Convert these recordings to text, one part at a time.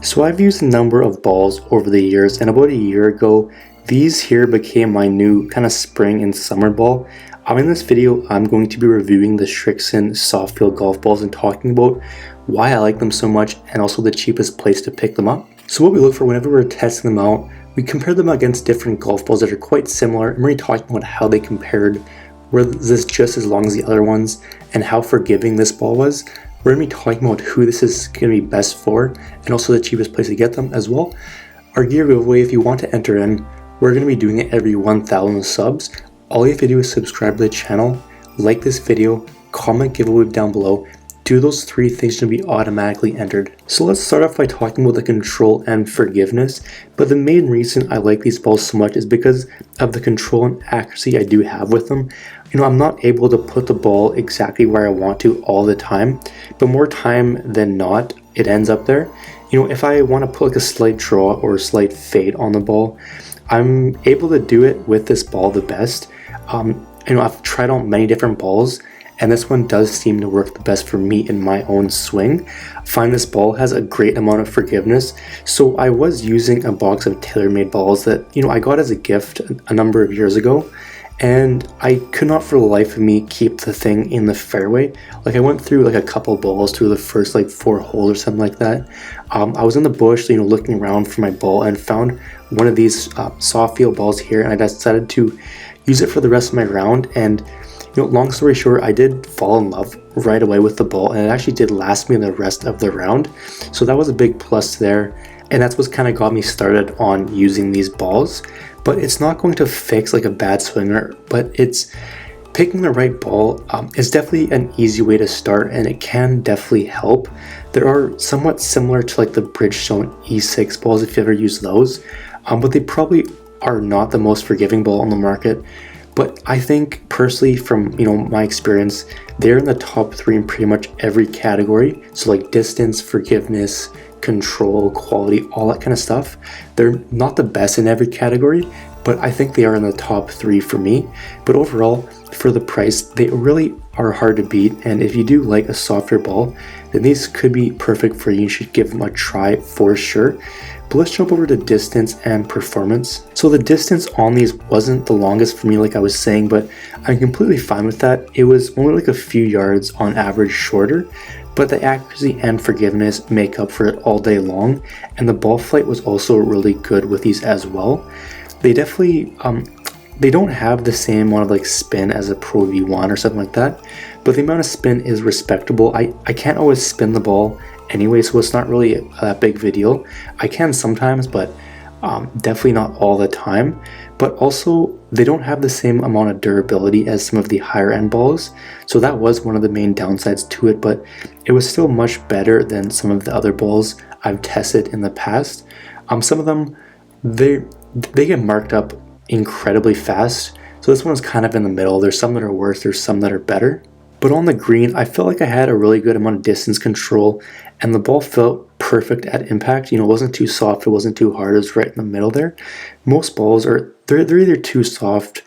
So I've used a number of balls over the years, and about a year ago, these here became my new kind of spring and summer ball. In this video, I'm going to be reviewing the Srixon Soft Feel golf balls and talking about why I like them so much and also the cheapest place to pick them up. So what we look for whenever we're testing them out, we compare them against different golf balls that are quite similar, and we're talking about how they compared, was this just as long as the other ones, and how forgiving this ball was. We're going to be talking about who this is going to be best for, and also the cheapest place to get them as well. Our gear giveaway, if you want to enter in, we're going to be doing it every 1,000 subs. All you have to do is subscribe to the channel, like this video, comment giveaway down below. Do those three things to be automatically entered. So let's start off by talking about the control and forgiveness. But the main reason I like these balls so much is because of the control and accuracy I do have with them. I'm not able to put the ball exactly where I want to all the time, but more time than not, it ends up there. If I want to put like a slight draw or a slight fade on the ball, I'm able to do it with this ball the best. I've tried out many different balls, and this one does seem to work the best for me in my own swing. I find this ball has a great amount of forgiveness. So I was using a box of TaylorMade balls that I got as a gift a number of years ago, and I could not for the life of me keep the thing in the fairway. Like I went through like a couple balls through the first like 4 holes or something like that. I was in the bush, looking around for my ball and found one of these soft feel balls here, and I decided to use it for the rest of my round. And long story short, I did fall in love right away with the ball, and it actually did last me the rest of the round. So that was a big plus there, and that's what kind of got me started on using these balls. But it's not going to fix like a bad swinger, but it's picking the right ball is definitely an easy way to start, and it can definitely help. There are somewhat similar to like the Bridgestone E6 balls if you ever use those, but they probably are not the most forgiving ball on the market. But I think personally, from my experience, they're in the top 3 in pretty much every category. So like distance, forgiveness, control, quality, all that kind of stuff. They're not the best in every category, but I think they are in the top 3 for me. But overall, for the price, they really are hard to beat. And if you do like a softer ball, then these could be perfect for you. You should give them a try for sure. But let's jump over to distance and performance. So the distance on these wasn't the longest for me, like I was saying, but I'm completely fine with that. It was only like a few yards on average shorter, but the accuracy and forgiveness make up for it all day long. And the ball flight was also really good with these as well. They definitely, they don't have the same amount of like spin as a Pro V1 or something like that, but the amount of spin is respectable. I can't always spin the ball anyway, so it's not really that big of a deal. I can sometimes, but definitely not all the time. But also, they don't have the same amount of durability as some of the higher end balls, so that was one of the main downsides to it, but it was still much better than some of the other balls I've tested in the past. Some of them, they get marked up incredibly fast, so this one is kind of in the middle. There's some that are worse, there's some that are better. But on the green, I felt like I had a really good amount of distance control, and the ball felt perfect at impact. It wasn't too soft, it wasn't too hard, it was right in the middle there. Most balls they're either too soft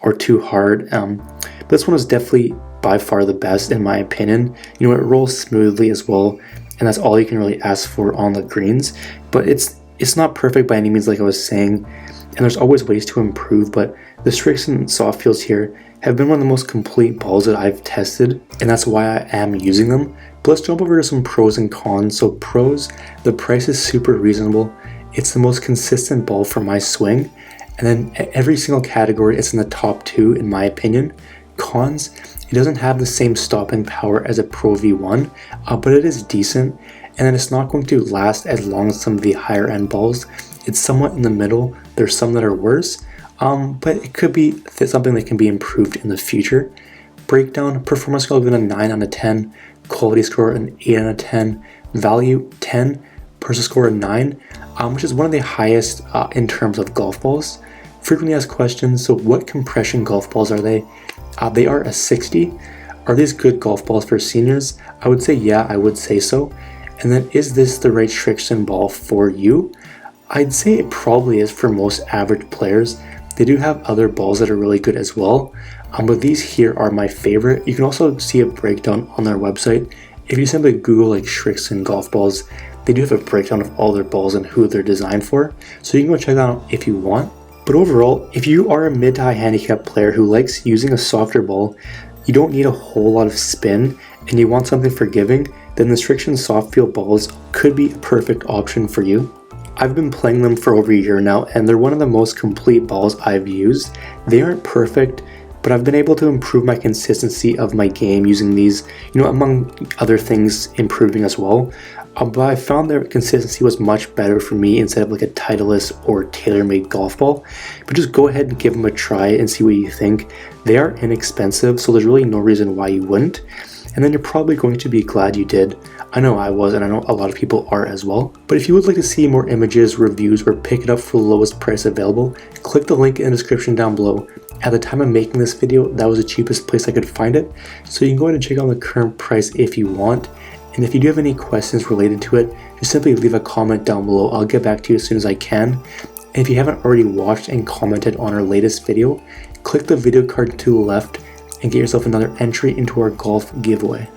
or too hard. But this one is definitely by far the best in my opinion. It rolls smoothly as well, and that's all you can really ask for on the greens. But it's not perfect by any means, like I was saying, and there's always ways to improve. But the Srixon Soft Feels here have been one of the most complete balls that I've tested, and that's why I am using them. But let's jump over to some pros and cons. So pros, the price is super reasonable. It's the most consistent ball for my swing, and then every single category it's in the top 2 in my opinion. Cons, it doesn't have the same stopping power as a Pro V1, but it is decent, and then it's not going to last as long as some of the higher end balls. It's somewhat in the middle. There's some that are worse, but it could be something that can be improved in the future. Breakdown, performance score, I'll give it a 9 out of 10. Quality score, an 8 out of 10. Value, 10. Person score, a 9, which is one of the highest in terms of golf balls. Frequently asked questions, so what compression golf balls are they? They are a 60. Are these good golf balls for seniors? I would say yeah, I would say so. And then, is this the right Srixon ball for you? I'd say it probably is for most average players. They do have other balls that are really good as well, but these here are my favorite. You can also see a breakdown on their website. If you simply Google like Srixon golf balls, They do have a breakdown of all their balls and who they're designed for, so you can go check that out if you want. But overall, if you are a mid to high handicap player who likes using a softer ball, you don't need a whole lot of spin, and you want something forgiving, then the Srixon Soft Feel balls could be a perfect option for you. I've been playing them for over a year now, and they're one of the most complete balls I've used. They aren't perfect, but I've been able to improve my consistency of my game using these, among other things improving as well. But I found their consistency was much better for me instead of like a Titleist or TaylorMade golf ball. But just go ahead and give them a try and see what you think. They are inexpensive, so there's really no reason why you wouldn't. And then you're probably going to be glad you did. I know I was, and I know a lot of people are as well. But if you would like to see more images, reviews, or pick it up for the lowest price available, click the link in the description down below. At the time of making this video, that was the cheapest place I could find it. So you can go ahead and check out the current price if you want. And if you do have any questions related to it, just simply leave a comment down below. I'll get back to you as soon as I can. And if you haven't already watched and commented on our latest video, click the video card to the left and get yourself another entry into our golf giveaway.